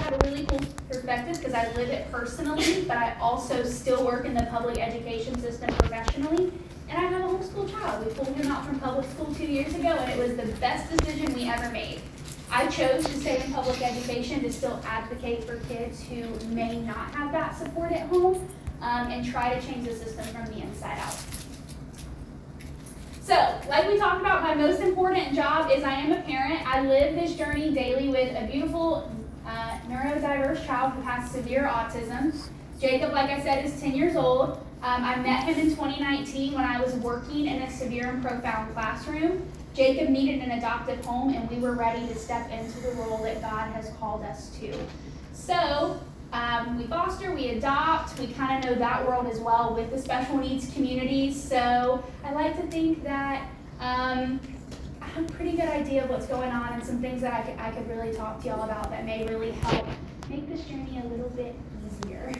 have a really cool perspective because I live it personally, but I also still work in the public education system professionally. And I have a homeschool child. We pulled him out from public school 2 years ago, and it was the best decision we ever made. I chose to stay in public education to still advocate for kids who may not have that support at home, and try to change the system from the inside out. So, like we talked about, my most important job is I am a parent. I live this journey daily with a beautiful neurodiverse child who has severe autism. Jacob, like I said, is 10 years old. I met him in 2019 when I was working in a severe and profound classroom. Jacob needed an adoptive home, and we were ready to step into the role that God has called us to. So, we foster, we adopt, we kind of know that world as well with the special needs communities. So I like to think that I have a pretty good idea of what's going on and some things that I could really talk to y'all about that may really help make this journey a little bit easier.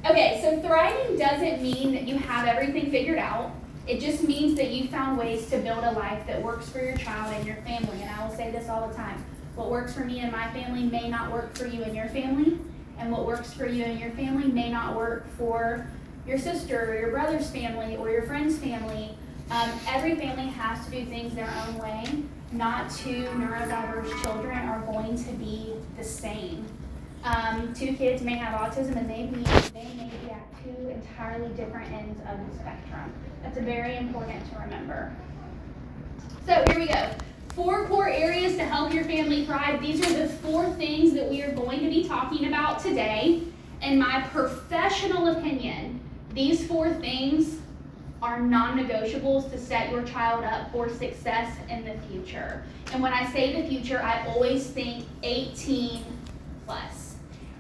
Okay, so thriving doesn't mean that you have everything figured out. It just means that you found ways to build a life that works for your child and your family. And I will say this all the time. What works for me and my family may not work for you and your family, and what works for you and your family may not work for your sister or your brother's family or your friend's family. Every family has to do things their own way. Not two neurodiverse children are going to be the same. Two kids may have autism and they may be at two entirely different ends of the spectrum. That's very important to remember. So here we go. 4 core areas to help your family thrive. These are the 4 things that we are going to be talking about today. In my professional opinion, these 4 things are non-negotiables to set your child up for success in the future. And when I say the future, I always think 18 plus.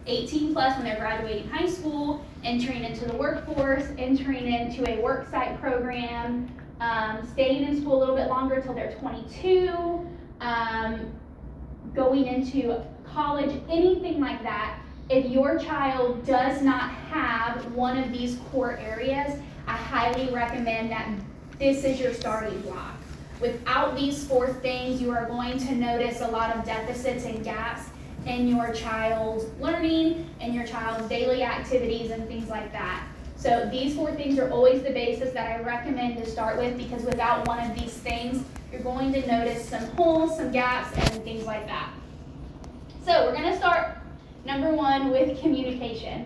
18 plus when they're graduating high school, entering into the workforce, entering into a worksite program, staying in school a little bit longer until they're 22, going into college, anything like that. If your child does not have one of these core areas, I highly recommend that this is your starting block. Without these 4 things, you are going to notice a lot of deficits and gaps in your child's learning and your child's daily activities and things like that. So these 4 things are always the basis that I recommend to start with, because without one of these things, you're going to notice some holes, some gaps, and things like that. So we're going to start, number 1, with communication.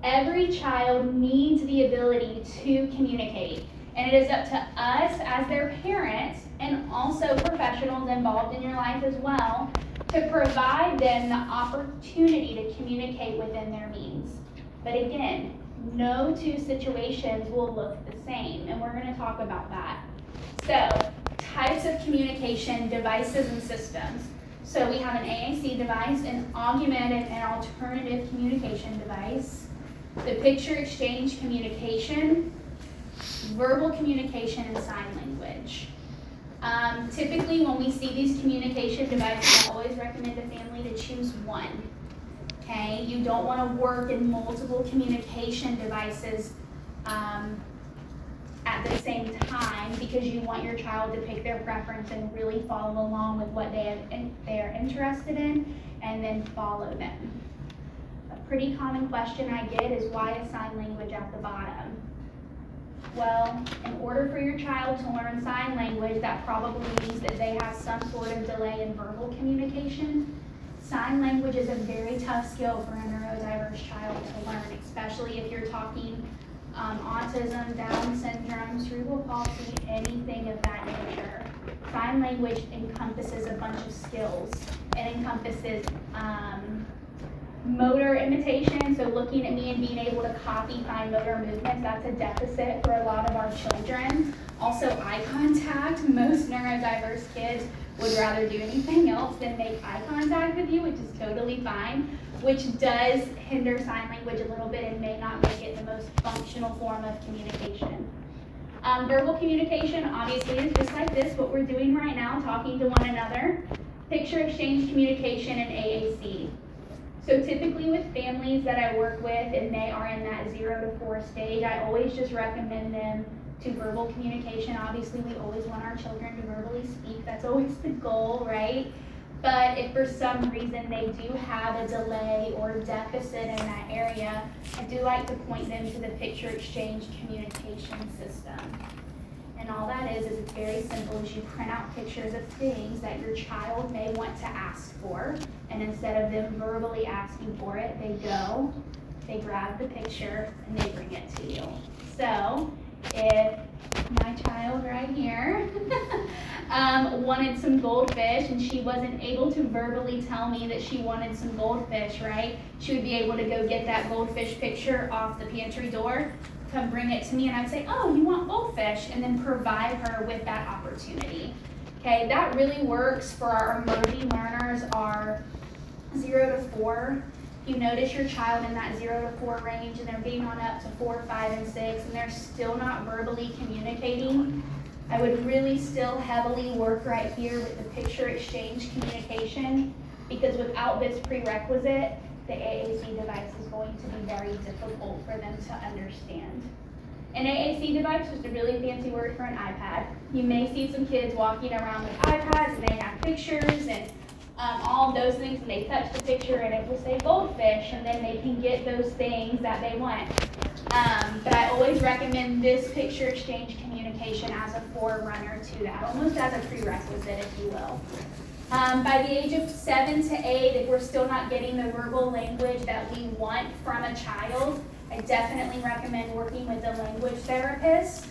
Every child needs the ability to communicate, and it is up to us as their parents and also professionals involved in your life as well to provide them the opportunity to communicate within their means. But again, no 2 situations will look the same, and we're going to talk about that. So, types of communication, devices, and systems. So we have an AAC device, an augmented and alternative communication device, the picture exchange communication, verbal communication, and sign language. Typically, when we see these communication devices, I always recommend a family to choose one. Okay, you don't want to work in multiple communication devices at the same time, because you want your child to pick their preference and really follow along with what they are interested in, and then follow them. A pretty common question I get is, why is sign language at the bottom? Well, in order for your child to learn sign language, that probably means that they have some sort of delay in verbal communication. Sign language is a very tough skill for a neurodiverse child to learn, especially if you're talking autism, Down syndrome, cerebral palsy, anything of that nature. Sign language encompasses a bunch of skills. It encompasses motor imitation, so looking at me and being able to copy fine motor movements, that's a deficit for a lot of our children. Also eye contact. Most neurodiverse kids would rather do anything else than make eye contact with you, which is totally fine, which does hinder sign language a little bit and may not make it the most functional form of communication. Verbal communication obviously is just like this, what we're doing right now, talking to one another. Picture exchange communication and AAC. So typically with families that I work with and they are in that 0 to 4 stage, I always just recommend them to verbal communication. Obviously we always want our children to verbally speak. That's always the goal, right? But if for some reason they do have a delay or deficit in that area, I do like to point them to the picture exchange communication system. And all that is it's very simple. Is you print out pictures of things that your child may want to ask for, and instead of them verbally asking for it, they grab the picture, and they bring it to you. So if my child right here wanted some goldfish and she wasn't able to verbally tell me that she wanted some goldfish, right? She would be able to go get that goldfish picture off the pantry door, come bring it to me, and I'd say, oh, you want goldfish, and then provide her with that opportunity. Okay, that really works for our emerging learners, our 0 to 4. You notice your child in that 0 to 4 range, and they're getting on up to 4, 5, and 6, and they're still not verbally communicating. I would really still heavily work right here with the picture exchange communication, because without this prerequisite, the AAC device is going to be very difficult for them to understand. An AAC device is a really fancy word for an iPad. You may see some kids walking around with iPads, and they have pictures and all of those things, and they touch the picture and it will say goldfish, and then they can get those things that they want. But I always recommend this picture exchange communication as a forerunner to that, almost as a prerequisite, if you will. By the age of 7 to 8, if we're still not getting the verbal language that we want from a child, I definitely recommend working with a language therapist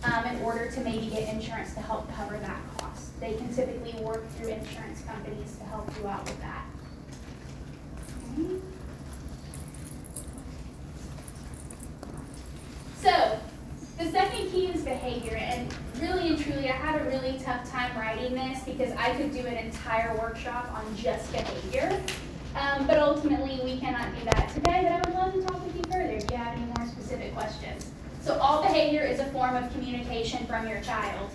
in order to maybe get insurance to help cover that cost. They can typically work through insurance companies to help you out with that. Okay. So, the second key is behavior, and really and truly, I had a really tough time writing this because I could do an entire workshop on just behavior, but ultimately we cannot do that today, but I would love to talk with you further if you have any more specific questions. So all behavior is a form of communication from your child.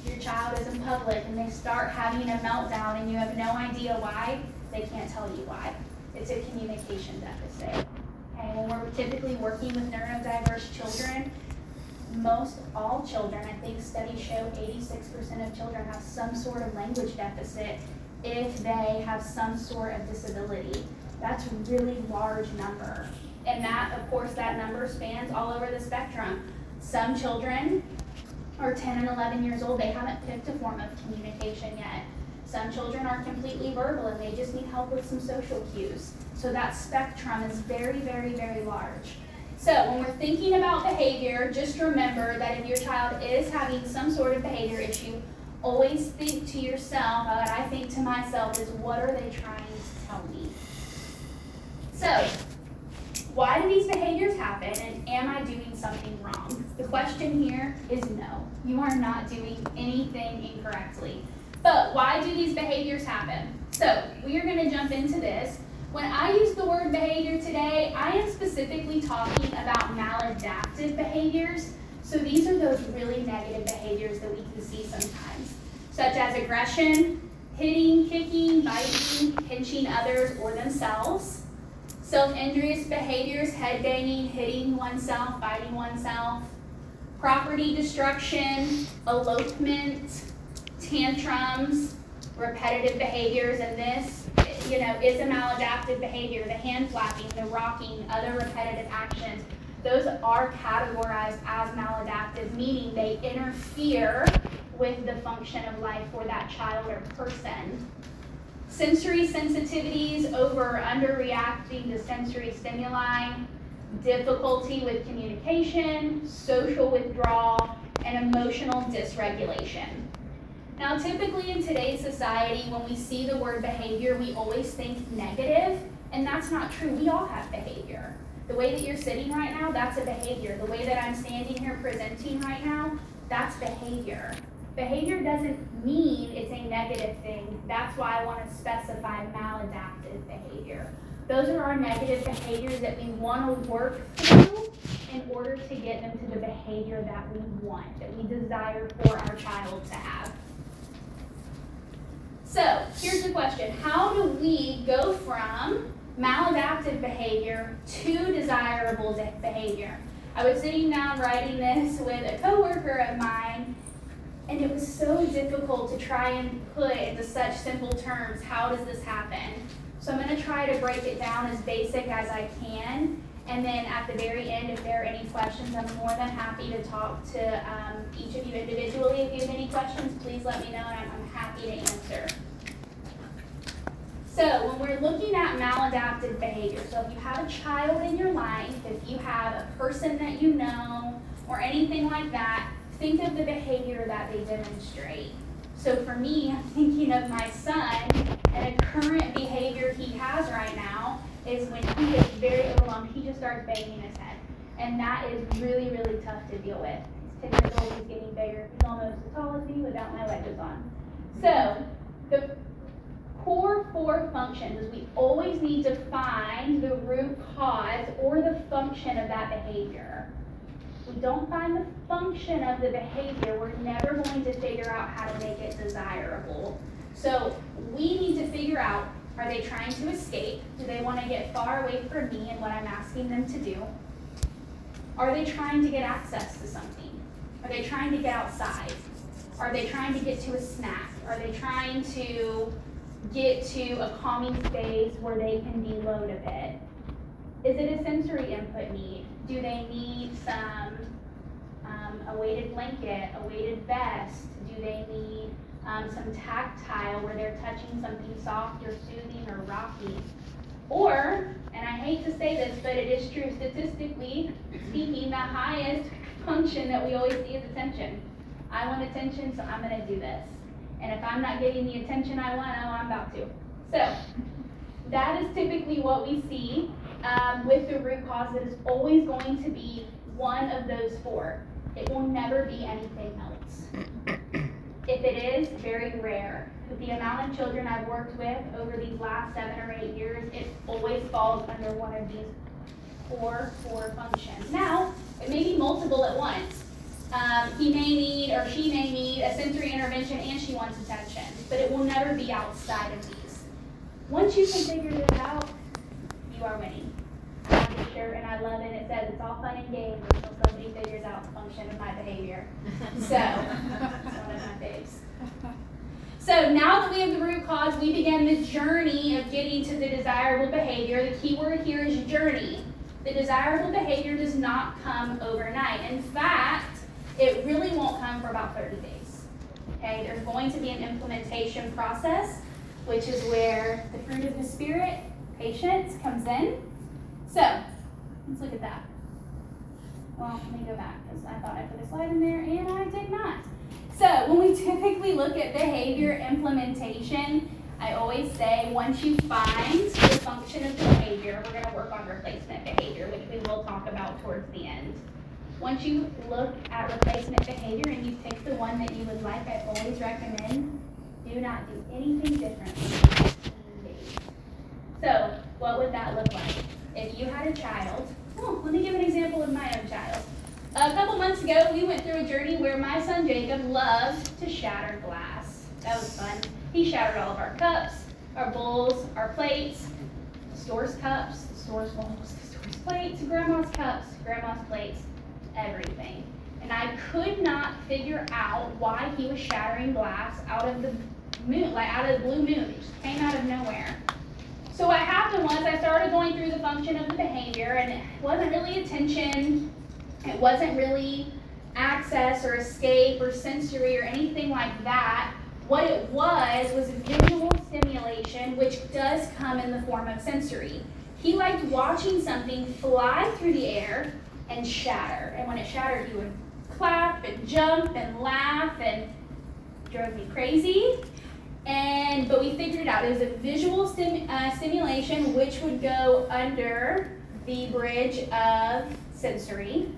Your child is in public and they start having a meltdown and you have no idea why, they can't tell you why. It's a communication deficit. And when we're typically working with neurodiverse children, most all children, I think studies show 86% of children have some sort of language deficit if they have some sort of disability. That's a really large number. And that, of course, that number spans all over the spectrum. Some children are 10 and 11 years old, they haven't picked a form of communication yet. Some children are completely verbal and they just need help with some social cues. So that spectrum is very, very, very large. So when we're thinking about behavior, just remember that if your child is having some sort of behavior issue, always think to yourself, what I think to myself is, what are they trying to tell me? So, why do these behaviors happen, and am I doing something wrong? The question here is no. You are not doing anything incorrectly. But why do these behaviors happen? So, we are going to jump into this. When I use the word behavior today, I am specifically talking about maladaptive behaviors. So these are those really negative behaviors that we can see sometimes, such as aggression, hitting, kicking, biting, pinching others or themselves. Self-injurious behaviors, head banging, hitting oneself, biting oneself. Property destruction, elopement, tantrums, repetitive behaviors, and this, is a maladaptive behavior. The hand flapping, the rocking, other repetitive actions, those are categorized as maladaptive, meaning they interfere with the function of life for that child or person. Sensory sensitivities, over or underreacting to sensory stimuli, difficulty with communication, social withdrawal, and emotional dysregulation. Now, typically in today's society, when we see the word behavior, we always think negative, and that's not true. We all have behavior. The way that you're sitting right now, that's a behavior. The way that I'm standing here presenting right now, that's behavior. Behavior doesn't mean it's a negative thing. That's why I want to specify maladaptive behavior. Those are our negative behaviors that we want to work through in order to get them to the behavior that we want, that we desire for our child to have. So, here's the question. How do we go from maladaptive behavior to desirable behavior? I was sitting down writing this with a coworker of mine, And it was so difficult to try and put into such simple terms, how does this happen? So I'm going to try to break it down as basic as I can. And then at the very end, if there are any questions, I'm more than happy to talk to each of you individually. If you have any questions, please let me know, and I'm happy to answer. So when we're looking at maladaptive behavior, so if you have a child in your life, if you have a person that you know, or anything like that, think of the behavior that they demonstrate. So for me, I'm thinking of my son, and a current behavior he has right now is when he gets very overwhelmed, he just starts banging his head. And that is really, really tough to deal with. He's 10 years old, he's getting bigger. He's almost as tall as me without my wedges on. So the core 4 functions is we always need to find the root cause or the function of that behavior. If we don't find the function of the behavior, we're never going to figure out how to make it desirable. So we need to figure out, are they trying to escape? Do they want to get far away from me and what I'm asking them to do? Are they trying to get access to something? Are they trying to get outside? Are they trying to get to a snack? Are they trying to get to a calming space where they can deload a bit? Is it a sensory input need? Do they need some a weighted blanket, a weighted vest? Do they need some tactile where they're touching something soft or soothing or rocky? Or, and I hate to say this, but it is true, statistically speaking, the highest function that we always see is attention. I want attention, so I'm going to do this. And if I'm not getting the attention I want, oh, I'm about to. So that is typically what we see with the root cause. It is always going to be one of those 4. It will never be anything else. If it is, very rare. With the amount of children I've worked with over these last 7 or 8 years, it always falls under one of these core 4 functions. Now, it may be multiple at once. He may need, or she may need, a sensory intervention and she wants attention, but it will never be outside of these. Once you can figure this out, you are winning. I have this shirt and I love it. It says it's all fun and games until somebody figures out the function of my behavior. So, it's one of my faves. So now that we have the root cause, we begin the journey of getting to the desirable behavior. The key word here is journey. The desirable behavior does not come overnight. In fact, it really won't come for about 30 days. Okay, there's going to be an implementation process, which is where the fruit of the Spirit, patience, comes in. So, let's look at that. Well, let me go back, because I thought I put a slide in there, and I did not. So, when we typically look at behavior implementation, I always say once you find the function of the behavior, we're going to work on replacement behavior, which we will talk about towards the end. Once you look at replacement behavior and you pick the one that you would like, I always recommend do not do anything different for 15 days. So, what would that look like? If you had a child, let me give an example of my own child. A couple months ago, we went through a journey where my son Jacob loved to shatter glass. That was fun. He shattered all of our cups, our bowls, our plates, the store's cups, the store's bowls, the store's plates, grandma's cups, grandma's plates, everything. And I could not figure out why he was shattering glass out of the moon, like out of the blue moon. It just came out of nowhere. So what happened was I started going through the function of the behavior, and it wasn't really attention, it wasn't really access or escape or sensory or anything like that. What it was visual stimulation, which does come in the form of sensory. He liked watching something fly through the air and shatter. And when it shattered, he would clap and jump and laugh, and drove me crazy. But we figured it out. It was a visual stimulation, which would go under the bridge of sensory.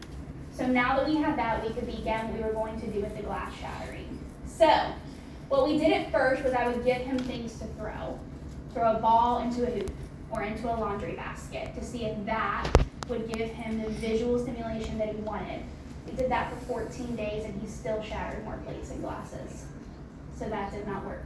So now that we had that, we could begin what we were going to do with the glass shattering. So what we did at first was I would give him things to throw a ball into a hoop or into a laundry basket to see if that would give him the visual stimulation that he wanted. We did that for 14 days and he still shattered more plates and glasses. So that did not work.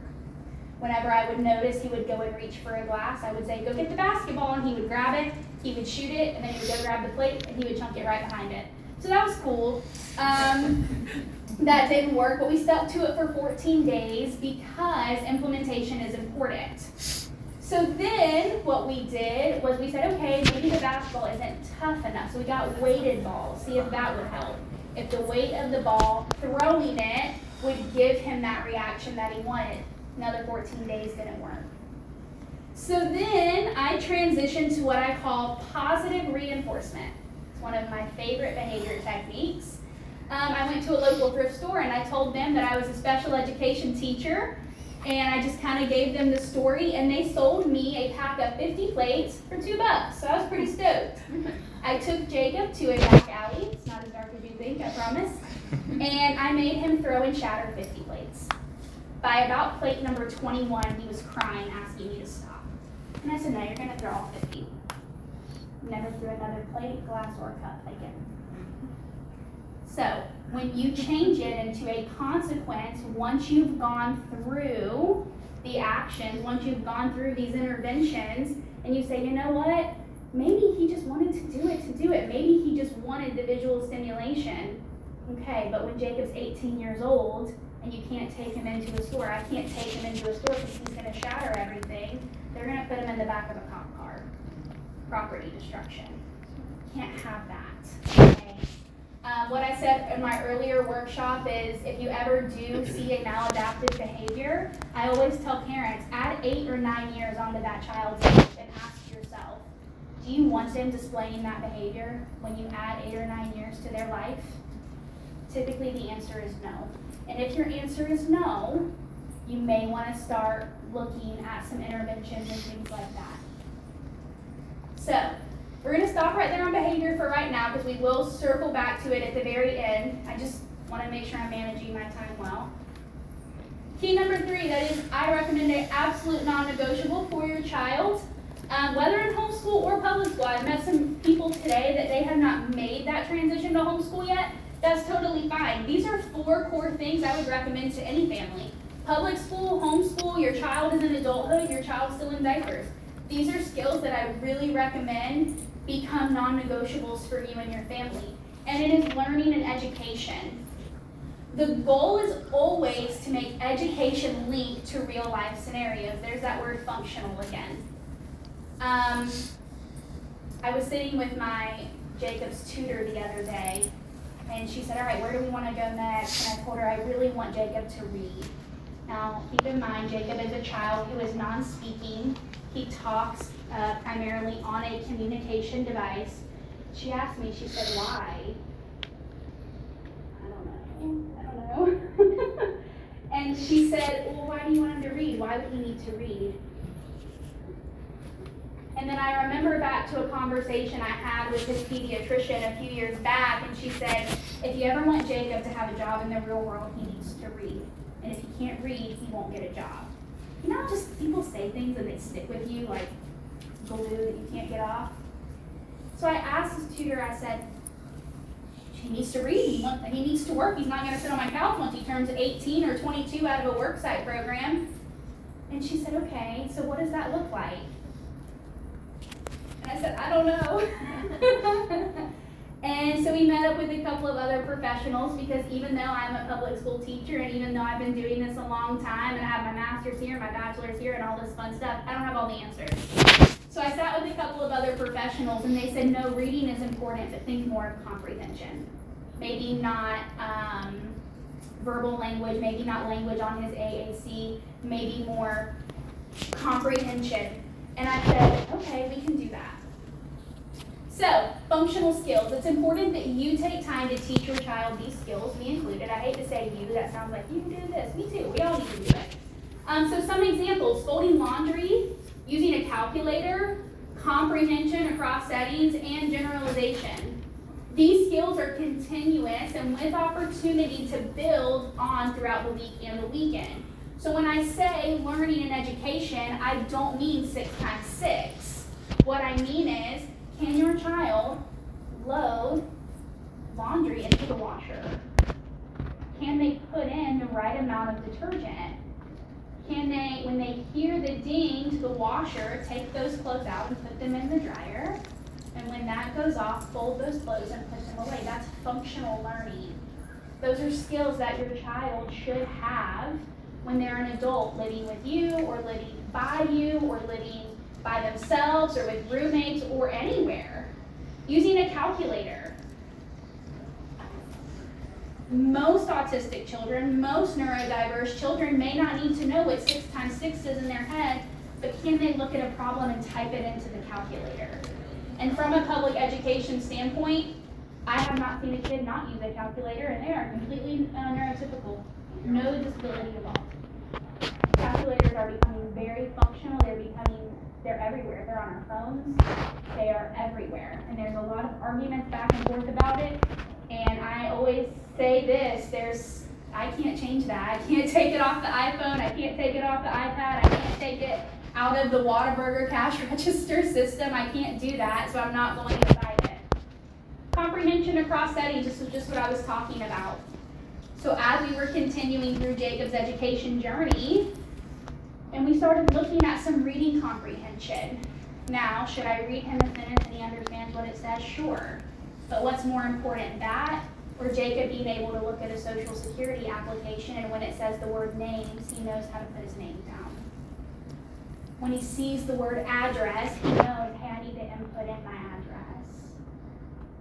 Whenever I would notice he would go and reach for a glass, I would say, go get the basketball, and he would grab it, he would shoot it, and then he would go grab the plate, and he would chunk it right behind it. So that was cool. That didn't work, but we stuck to it for 14 days because implementation is important. So then what we did was we said, okay, maybe the basketball isn't tough enough. So we got weighted balls, see if that would help. If the weight of the ball, throwing it, would give him that reaction that he wanted. Another 14 days didn't work. So then I transitioned to what I call positive reinforcement. It's one of my favorite behavior techniques. I went to a local thrift store and I told them that I was a special education teacher, and I just kind of gave them the story, and they sold me a pack of 50 plates for $2. So I was pretty stoked. I took Jacob to a back alley. It's not as dark as you think, I promise. And I made him throw and shatter 50 plates. By about plate number 21, he was crying, asking me to stop. And I said, no, you're going to throw all 50. Never threw another plate, glass, or cup again. So when you change it into a consequence, once you've gone through the actions, once you've gone through these interventions, and you say, you know what, maybe he just wanted to do it. Maybe he just wanted the visual stimulation. Okay, but when Jacob's 18 years old, and you can't take him into a store, I can't take him into a store because he's going to shatter everything, they're going to put him in the back of a cop car. Property destruction. Can't have that. Okay. What I said in my earlier workshop is if you ever do see a maladaptive behavior, I always tell parents, add 8 or 9 years onto that child's age and ask yourself, do you want them displaying that behavior when you add 8 or 9 years to their life? Typically the answer is no. And if your answer is no, you may want to start looking at some interventions and things like that. So, we're going to stop right there on behavior for right now because we will circle back to it at the very end. I just want to make sure I'm managing my time well. Key number 3, that is, I recommend an absolute non-negotiable for your child. Whether in homeschool or public school, I've met some people today that they have not made that transition to homeschool yet. That's totally fine. These are 4 core things I would recommend to any family. Public school, homeschool, your child is in adulthood, your child's still in diapers. These are skills that I really recommend become non-negotiables for you and your family. And it is learning and education. The goal is always to make education linked to real life scenarios. There's that word functional again. I was sitting with my Jacob's tutor the other day, and she said, all right, where do we want to go next? And I told her I really want Jacob to read. Now, keep in mind, Jacob is a child who is non-speaking. He talks primarily on a communication device. She asked me, she said, why? I don't know. And she said, well, why do you want him to read? Why would he need to read? And then I remember back to a conversation I had with his pediatrician a few years back, and she said, if you ever want Jacob to have a job in the real world, he needs to read. And if he can't read, he won't get a job. You know, just people say things and they stick with you like glue that you can't get off. So I asked his tutor, I said, he needs to read, he needs to work. He's not going to sit on my couch once he turns 18 or 22 out of a worksite program. And she said, okay, so what does that look like? And I said, I don't know. And so we met up with a couple of other professionals because even though I'm a public school teacher and even though I've been doing this a long time and I have my master's here, my bachelor's here and all this fun stuff, I don't have all the answers. So I sat with a couple of other professionals and they said, no, reading is important, but think more of comprehension. Maybe not verbal language, maybe not language on his AAC, maybe more comprehension. And I said, okay, we can do that. So, functional skills. It's important that you take time to teach your child these skills, me included. I hate to say you, that sounds like you do this. Me too, we all need to do it. So some examples, folding laundry, using a calculator, comprehension across settings, and generalization. These skills are continuous and with opportunity to build on throughout the week and the weekend. So when I say learning and education, I don't mean 6 times 6. What I mean is, can your child load laundry into the washer? Can they put in the right amount of detergent? Can they, when they hear the ding to the washer, take those clothes out and put them in the dryer? And when that goes off, fold those clothes and put them away. That's functional learning. Those are skills that your child should have when they're an adult living with you or living by you or living by themselves or with roommates or anywhere. Using a calculator. Most autistic children, most neurodiverse children may not need to know what 6 times 6 is in their head, but can they look at a problem and type it into the calculator? And from a public education standpoint, I have not seen a kid not use a calculator, and they are completely neurotypical. No disability involved. Calculators are becoming very functional. They're everywhere. They're on our phones. They are everywhere. And there's a lot of arguments back and forth about it. And I always say this, I can't change that. I can't take it off the iPhone. I can't take it off the iPad. I can't take it out of the Whataburger cash register system. I can't do that, so I'm not going to fight it. Comprehension across settings, this was just what I was talking about. So as we were continuing through Jacob's education journey, and we started looking at some reading comprehension. Now, should I read him a sentence and he understands what it says? Sure. But what's more important, that or Jacob being able to look at a Social Security application and when it says the word names, he knows how to put his name down. When he sees the word address, he knows, hey, I need to input in my address.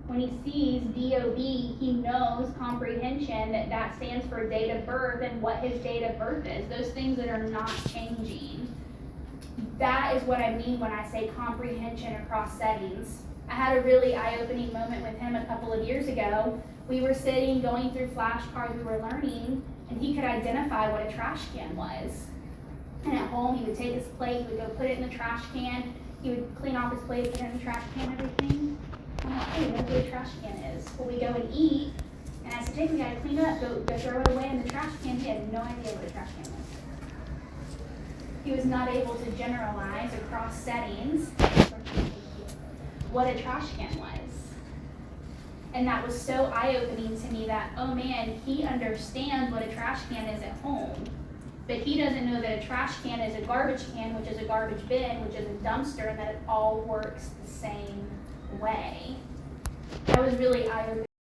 When he sees DOB, he knows comprehension, that stands for date of birth and what his date of birth is. Those things that are not changing. That is what I mean when I say comprehension across settings. I had a really eye-opening moment with him a couple of years ago. We were sitting, going through flashcards, we were learning, and he could identify what a trash can was. And at home, he would take his plate, he would go put it in the trash can, he would clean off his plate, put it in the trash can, everything. I'm like, hey, that's what a trash can is. Well, we go and eat, and I said, Jake, we gotta clean it up, go throw it away in the trash can. He had no idea what a trash can was. He was not able to generalize across settings what a trash can was. And that was so eye-opening to me that, oh man, he understands what a trash can is at home, but he doesn't know that a trash can is a garbage can, which is a garbage bin, which is a dumpster, and that it all works the same way. That was really eye-opening.